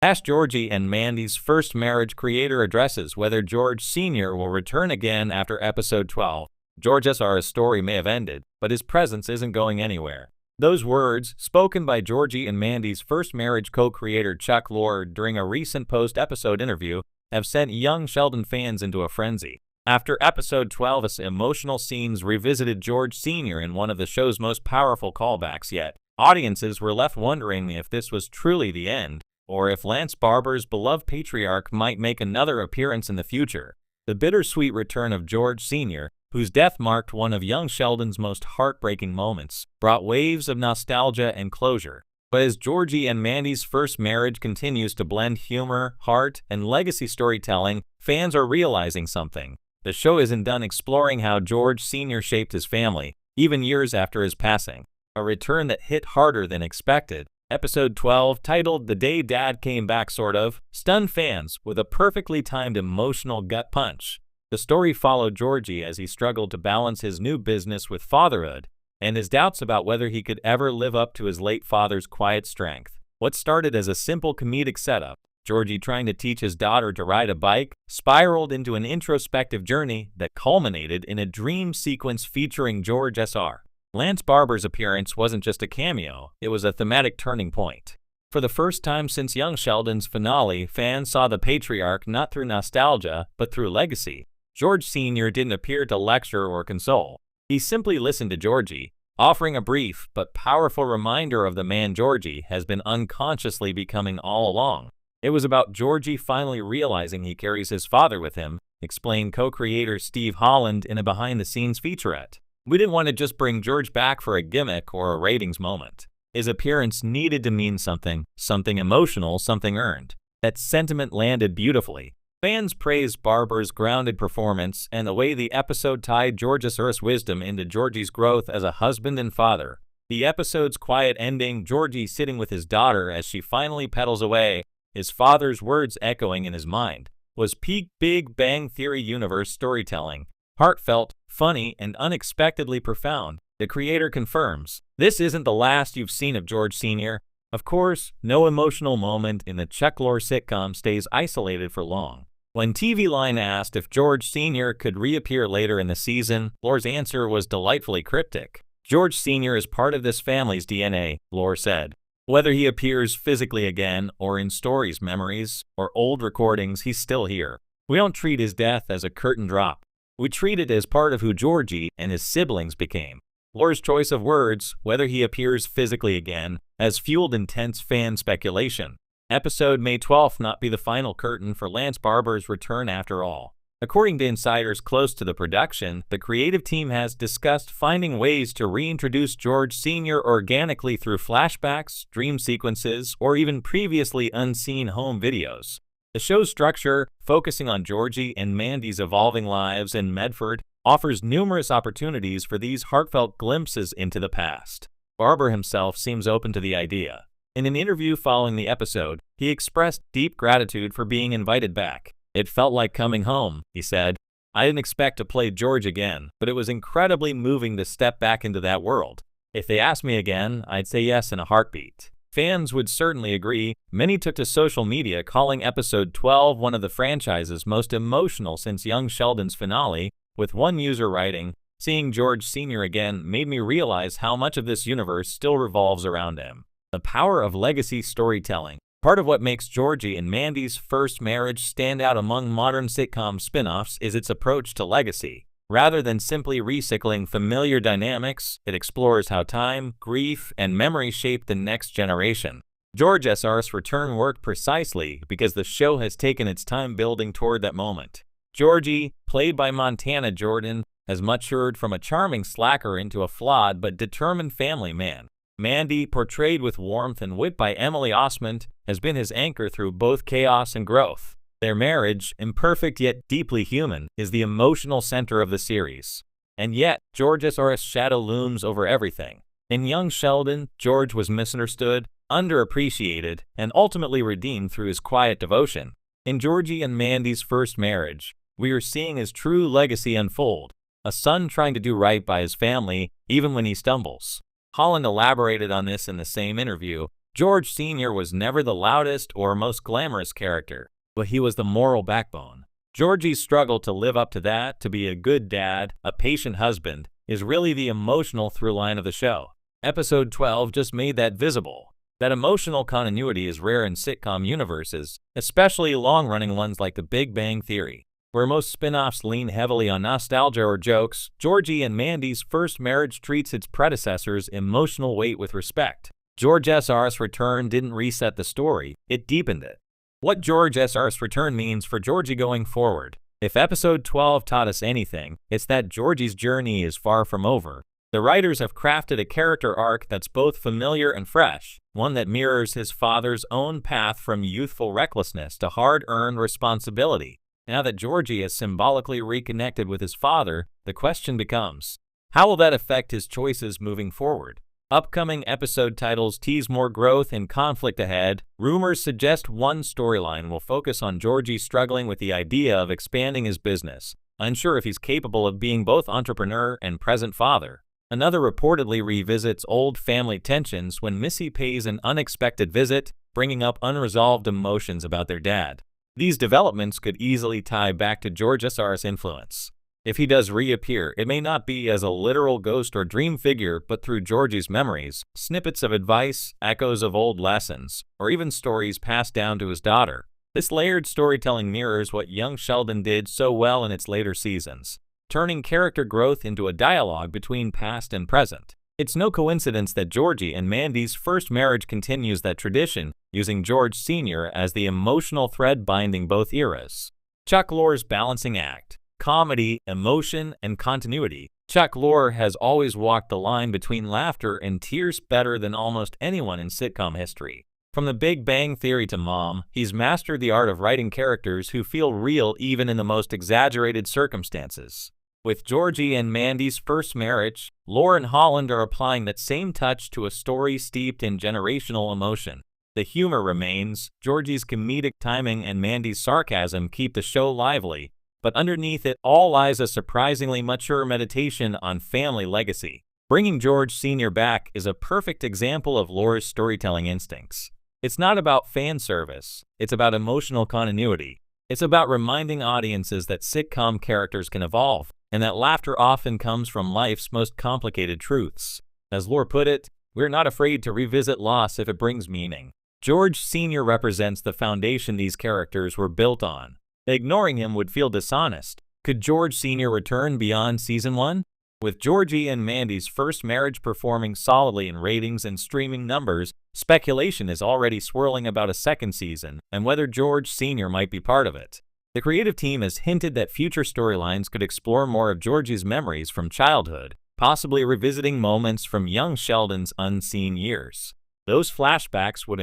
Ask Georgie and Mandy's first marriage creator addresses whether George Sr. will return again after episode 12. George S.R.'s story may have ended, but his presence isn't going anywhere. Those words, spoken by Georgie and Mandy's first marriage co-creator Chuck Lorre during a recent post-episode interview, have sent young Sheldon fans into a frenzy. After episode 12's emotional scenes revisited George Sr. in one of the show's most powerful callbacks yet, audiences were left wondering if this was truly the end, or if Lance Barber's beloved patriarch might make another appearance in the future. The bittersweet return of George Sr., whose death marked one of young Sheldon's most heartbreaking moments, brought waves of nostalgia and closure. But as Georgie and Mandy's first marriage continues to blend humor, heart, and legacy storytelling, fans are realizing something. The show isn't done exploring how George Sr. shaped his family, even years after his passing. A return that hit harder than expected. Episode 12, titled The Day Dad Came Back Sort of, stunned fans with a perfectly timed emotional gut punch. The story followed Georgie as he struggled to balance his new business with fatherhood, and his doubts about whether he could ever live up to his late father's quiet strength. What started as a simple comedic setup, Georgie trying to teach his daughter to ride a bike, spiraled into an introspective journey that culminated in a dream sequence featuring George S.R. Lance Barber's appearance wasn't just a cameo, it was a thematic turning point. For the first time since young Sheldon's finale, fans saw the patriarch not through nostalgia, but through legacy. George Sr. didn't appear to lecture or console. He simply listened to Georgie, offering a brief but powerful reminder of the man Georgie has been unconsciously becoming all along. It was about Georgie finally realizing he carries his father with him, explained co-creator Steve Holland in a behind-the-scenes featurette. We didn't want to just bring George back for a gimmick or a ratings moment. His appearance needed to mean something emotional, something earned. That sentiment landed beautifully. Fans praised Barber's grounded performance and the way the episode tied George S.R.'s wisdom into Georgie's growth as a husband and father. The episode's quiet ending, Georgie sitting with his daughter as she finally pedals away, his father's words echoing in his mind, was peak Big Bang Theory universe storytelling. Heartfelt, funny, and unexpectedly profound. The creator confirms, this isn't the last you've seen of George Sr. Of course, no emotional moment in the Chuck Lorre sitcom stays isolated for long. When TV Line asked if George Sr. could reappear later in the season, Lorre's answer was delightfully cryptic. George Sr. is part of this family's DNA, Lorre said. Whether he appears physically again, or in stories, memories, or old recordings, he's still here. We don't treat his death as a curtain drop. We treat it as part of who Georgie and his siblings became. Lorre's choice of words, whether he appears physically again, has fueled intense fan speculation. Episode may 12th not be the final curtain for Lance Barber's return after all. According to insiders close to the production, the creative team has discussed finding ways to reintroduce George Sr. organically through flashbacks, dream sequences, or even previously unseen home videos. The show's structure, focusing on Georgie and Mandy's evolving lives in Medford, offers numerous opportunities for these heartfelt glimpses into the past. Barber himself seems open to the idea. In an interview following the episode, he expressed deep gratitude for being invited back. It felt like coming home, he said. I didn't expect to play George again, but it was incredibly moving to step back into that world. If they asked me again, I'd say yes in a heartbeat. Fans would certainly agree. Many took to social media calling episode 12 one of the franchise's most emotional since young Sheldon's finale, with one user writing, seeing George Sr. again made me realize how much of this universe still revolves around him. The power of legacy storytelling. Part of what makes Georgie and Mandy's first marriage stand out among modern sitcom spin-offs is its approach to legacy. Rather than simply recycling familiar dynamics, it explores how time, grief, and memory shape the next generation. George S.R.'s return worked precisely because the show has taken its time building toward that moment. Georgie, played by Montana Jordan, has matured from a charming slacker into a flawed but determined family man. Mandy, portrayed with warmth and wit by Emily Osment, has been his anchor through both chaos and growth. Their marriage, imperfect yet deeply human, is the emotional center of the series. And yet, George S.R.'s shadow looms over everything. In young Sheldon, George was misunderstood, underappreciated, and ultimately redeemed through his quiet devotion. In Georgie and Mandy's first marriage, we are seeing his true legacy unfold, a son trying to do right by his family, even when he stumbles. Holland elaborated on this in the same interview. George Sr. was never the loudest or most glamorous character, but he was the moral backbone. Georgie's struggle to live up to that, to be a good dad, a patient husband, is really the emotional through-line of the show. Episode 12 just made that visible. That emotional continuity is rare in sitcom universes, especially long-running ones like The Big Bang Theory. Where most spin-offs lean heavily on nostalgia or jokes, Georgie and Mandy's first marriage treats its predecessor's emotional weight with respect. George S.R.'s return didn't reset the story, it deepened it. What George S.R.'s return means for Georgie going forward. If episode 12 taught us anything, it's that Georgie's journey is far from over. The writers have crafted a character arc that's both familiar and fresh, one that mirrors his father's own path from youthful recklessness to hard-earned responsibility. Now that Georgie has symbolically reconnected with his father, the question becomes, how will that affect his choices moving forward? Upcoming episode titles tease more growth and conflict ahead. Rumors suggest one storyline will focus on Georgie struggling with the idea of expanding his business, unsure if he's capable of being both entrepreneur and present father. Another reportedly revisits old family tensions when Missy pays an unexpected visit, bringing up unresolved emotions about their dad. These developments could easily tie back to George S.R.'s influence. If he does reappear, it may not be as a literal ghost or dream figure, but through Georgie's memories, snippets of advice, echoes of old lessons, or even stories passed down to his daughter. This layered storytelling mirrors what young Sheldon did so well in its later seasons, turning character growth into a dialogue between past and present. It's no coincidence that Georgie and Mandy's first marriage continues that tradition, using George Sr. as the emotional thread binding both eras. Chuck Lorre's balancing act. Comedy, emotion, and continuity. Chuck Lorre has always walked the line between laughter and tears better than almost anyone in sitcom history. From The Big Bang Theory to Mom, he's mastered the art of writing characters who feel real even in the most exaggerated circumstances. With Georgie and Mandy's first marriage, Lorre and Holland are applying that same touch to a story steeped in generational emotion. The humor remains, Georgie's comedic timing and Mandy's sarcasm keep the show lively, but underneath it all lies a surprisingly mature meditation on family legacy. Bringing George Sr. back is a perfect example of Lorre's storytelling instincts. It's not about fan service, it's about emotional continuity. It's about reminding audiences that sitcom characters can evolve, and that laughter often comes from life's most complicated truths. As Lorre put it, we're not afraid to revisit loss if it brings meaning. George Sr. represents the foundation these characters were built on. Ignoring him would feel dishonest. Could George Sr. return beyond Season 1? With Georgie and Mandy's first marriage performing solidly in ratings and streaming numbers, speculation is already swirling about a second season and whether George Sr. might be part of it. The creative team has hinted that future storylines could explore more of Georgie's memories from childhood, possibly revisiting moments from young Sheldon's unseen years. Those flashbacks would